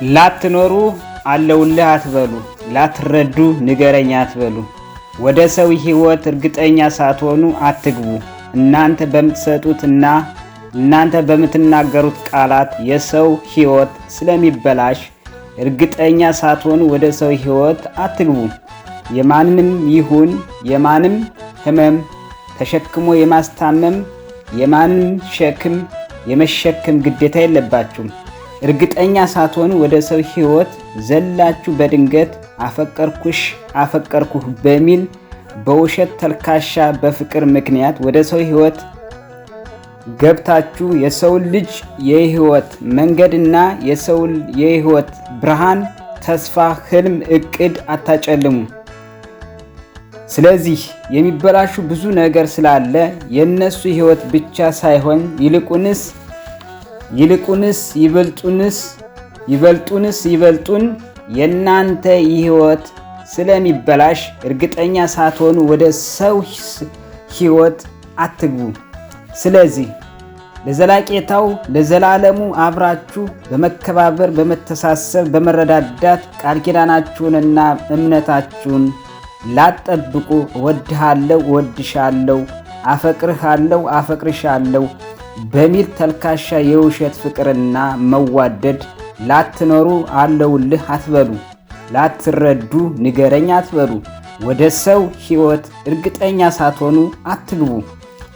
ላትኖሩ አለውልህ አትበሉ፣ ላትረዱ ንገረኝ አትበሉ። ወደ ሰው ሕይወት እርግጠኛ ሳትሆኑ አትግቡ። እናንተ በምትሰጡትና እናንተ በምትናገሩት ቃላት የሰው ሕይወት ስለሚበላሽ እርግጠኛ ሳትሆኑ ወደ ሰው ሕይወት አትግቡ። የማንንም ይሁን የማንም ሕመም ተሸክሞ የማስታመም የማንም ሸክም የመሸከም ግዴታ የለባችሁም። እርግጠኛ ሳትሆኑ ወደ ሰው ሕይወት ዘላችሁ በድንገት አፈቀርኩሽ አፈቀርኩህ በሚል በውሸት ተልካሻ በፍቅር ምክንያት ወደ ሰው ሕይወት ገብታችሁ የሰው ልጅ የሕይወት መንገድና የሰው የሕይወት ብርሃን ተስፋ፣ ህልም፣ እቅድ አታጨልሙ። ስለዚህ የሚበላሹ ብዙ ነገር ስላለ የነሱ ሕይወት ብቻ ሳይሆን ይበልጡን የናንተ ሕይወት ስለሚበላሽ እርግጠኛ ሳትሆኑ ወደ ሰው ሕይወት አትግቡ። ስለዚህ ለዘላቂታው ለዘላለሙ አብራችሁ በመከባበር በመተሳሰብ በመረዳዳት ቃል ኪዳናችሁንና እምነታችሁን ላትጠብቁ እወድሃለሁ፣ እወድሻለሁ፣ አፈቅርሃለሁ፣ አፈቅርሻለሁ በሚል ተልካሻ የውሸት ፍቅርና መዋደድ ላትኖሩ አለውልህ አትበሉ፣ ላትረዱ ንገረኝ አትበሉ። ወደ ሰው ሕይወት እርግጠኛ ሳትሆኑ አትግቡ።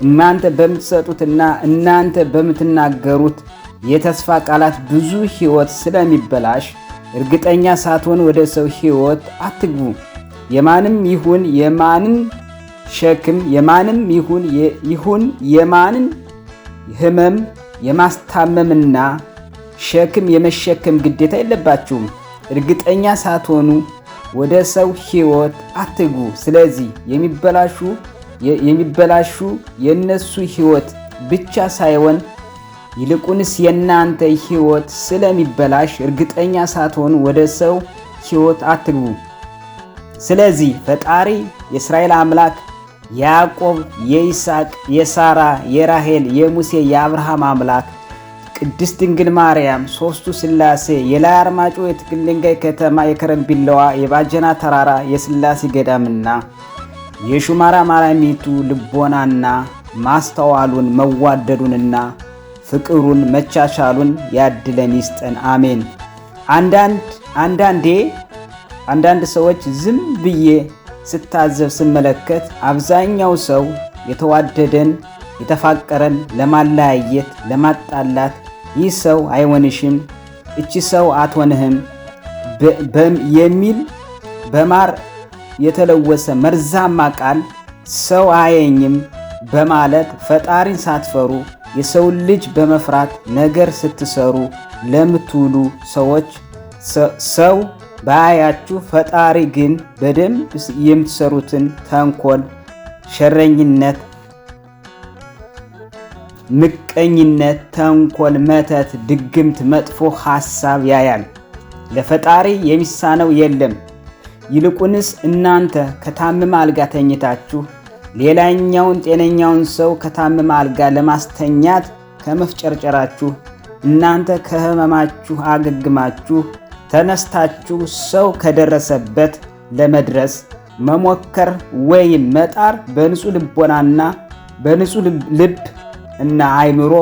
እናንተ በምትሰጡትና እናንተ በምትናገሩት የተስፋ ቃላት ብዙ ሕይወት ስለሚበላሽ እርግጠኛ ሳትሆኑ ወደ ሰው ሕይወት አትግቡ። የማንም ይሁን የማንን ሸክም የማንም ይሁን የማንን ሕመም የማስታመምና ሸክም የመሸከም ግዴታ የለባችሁም። እርግጠኛ ሳትሆኑ ወደ ሰው ሕይወት አትግቡ። ስለዚህ የሚበላሹ የነሱ ሕይወት ብቻ ሳይሆን ይልቁንስ የናንተ ሕይወት ስለሚበላሽ እርግጠኛ ሳትሆኑ ወደ ሰው ሕይወት አትግቡ። ስለዚህ ፈጣሪ የእስራኤል አምላክ የያዕቆብ፣ የይስሐቅ፣ የሳራ፣ የራሔል፣ የሙሴ፣ የአብርሃም አምላክ ቅድስት ድንግል ማርያም ሦስቱ ሥላሴ የላይ አርማጮ የትክል ድንጋይ ከተማ የከረምቢላዋ የባጀና ተራራ የሥላሴ ገዳምና የሹማራ ማርያሚቱ ልቦናና ማስተዋሉን መዋደዱንና ፍቅሩን መቻቻሉን ያድለን ይስጠን። አሜን። አንዳንድ ሰዎች ዝም ብዬ ስታዘብ ስመለከት አብዛኛው ሰው የተዋደደን የተፋቀረን ለማለያየት ለማጣላት ይህ ሰው አይሆንሽም፣ እቺ ሰው አትሆንህም የሚል በማር የተለወሰ መርዛማ ቃል ሰው አያየኝም በማለት ፈጣሪን ሳትፈሩ የሰው ልጅ በመፍራት ነገር ስትሰሩ ለምትውሉ ሰዎች ሰው ባያችሁ ፈጣሪ ግን በደንብ የምትሰሩትን ተንኮል፣ ሸረኝነት፣ ምቀኝነት፣ ተንኮል፣ መተት፣ ድግምት፣ መጥፎ ሐሳብ ያያል። ለፈጣሪ የሚሳነው የለም። ይልቁንስ እናንተ ከታመመ አልጋ ተኝታችሁ ሌላኛውን ጤነኛውን ሰው ከታመመ አልጋ ለማስተኛት ከመፍጨርጨራችሁ እናንተ ከህመማችሁ አገግማችሁ ተነስታችሁ ሰው ከደረሰበት ለመድረስ መሞከር ወይም መጣር በንጹህ ልቦናና በንጹህ ልብ እና አይምሮ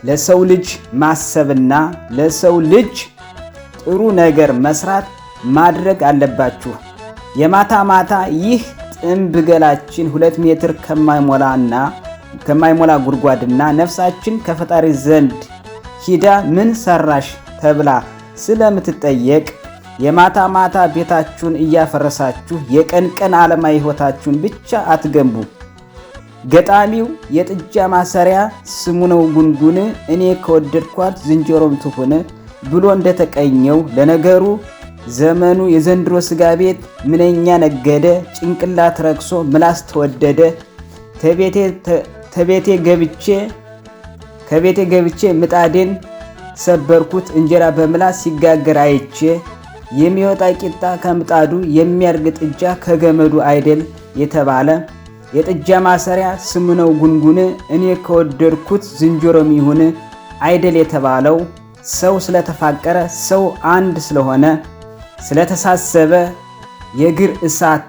ለሰው ልጅ ማሰብና ለሰው ልጅ ጥሩ ነገር መስራት ማድረግ አለባችሁ። የማታ ማታ ይህ ጥንብ ገላችን 2 ሜትር ከማይሞላ ጉድጓድና ነፍሳችን ከፈጣሪ ዘንድ ሂዳ ምን ሰራሽ ተብላ ስለምትጠየቅ የማታ ማታ ቤታችሁን እያፈረሳችሁ የቀን ቀን ዓለማዊ ሕይወታችሁን ብቻ አትገንቡ። ገጣሚው የጥጃ ማሰሪያ ስሙ ነው ጉንጉን፣ እኔ ከወደድኳት ዝንጀሮም ትሁን ብሎ እንደተቀኘው ለነገሩ ዘመኑ የዘንድሮ ስጋ ቤት ምንኛ ነገደ፣ ጭንቅላት ረክሶ ምላስ ተወደደ። ከቤቴ ገብቼ ምጣዴን ሰበርኩት፣ እንጀራ በምላስ ሲጋገር አይቼ። የሚወጣ ቂጣ ከምጣዱ የሚያርግ ጥጃ ከገመዱ አይደል የተባለ የጥጃ ማሰሪያ ስሙ ነው ጉንጉን፣ እኔ ከወደድኩት ዝንጀሮም ይሁን አይደል የተባለው ሰው ስለተፋቀረ፣ ሰው አንድ ስለሆነ፣ ስለተሳሰበ የእግር እሳት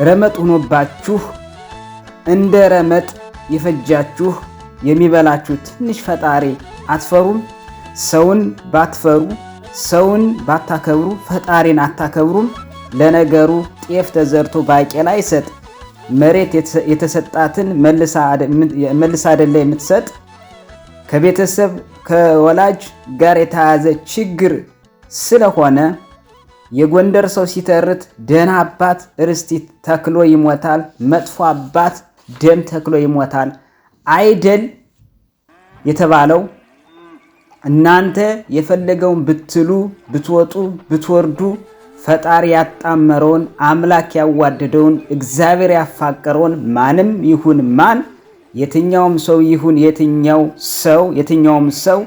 ረመጥ ሆኖባችሁ እንደ ረመጥ የፈጃችሁ የሚበላችሁ ትንሽ ፈጣሪ አትፈሩም? ሰውን ባትፈሩ፣ ሰውን ባታከብሩ ፈጣሪን አታከብሩም? ለነገሩ ጤፍ ተዘርቶ ባቄላ አይሰጥ። መሬት የተሰጣትን መልሳ አይደለ የምትሰጥ? ከቤተሰብ ከወላጅ ጋር የተያዘ ችግር ስለሆነ የጎንደር ሰው ሲተርት ደህና አባት ርስት ተክሎ ይሞታል፣ መጥፎ አባት ደም ተክሎ ይሞታል አይደል የተባለው። እናንተ የፈለገውን ብትሉ ብትወጡ ብትወርዱ ፈጣሪ ያጣመረውን አምላክ ያዋደደውን እግዚአብሔር ያፋቀረውን ማንም ይሁን ማን የትኛውም ሰው ይሁን የትኛውም ሰው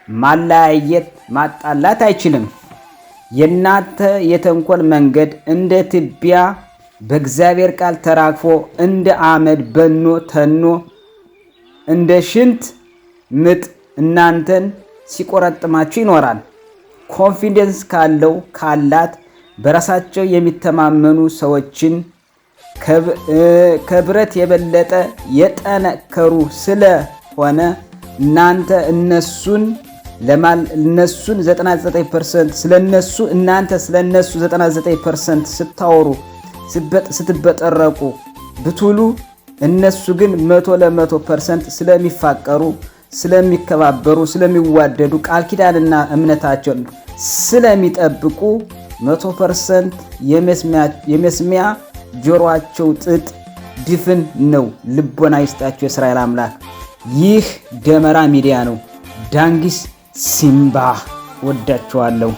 ማለያየት ማጣላት አይችልም። የናንተ የተንኮል መንገድ እንደ ትቢያ በእግዚአብሔር ቃል ተራግፎ እንደ አመድ በኖ ተኖ እንደ ሽንት ምጥ እናንተን ሲቆረጥማችሁ ይኖራል። ኮንፊደንስ ካላት በራሳቸው የሚተማመኑ ሰዎችን ከብረት የበለጠ የጠነከሩ ስለሆነ እናንተ እነሱን 99% እናንተ ስለነሱ 99% ስታወሩ ስትበጠረቁ ብትውሉ እነሱ ግን 100% ስለሚፋቀሩ ስለሚከባበሩ ስለሚዋደዱ ቃል ኪዳንና እምነታቸውን ስለሚጠብቁ 100% የመስሚያ ጆሮአቸው ጥጥ ድፍን ነው። ልቦና ይስጣቸው የእስራኤል አምላክ። ይህ ደመራ ሚዲያ ነው። ዳንጊስ ሲምባ ወዳችኋለሁ።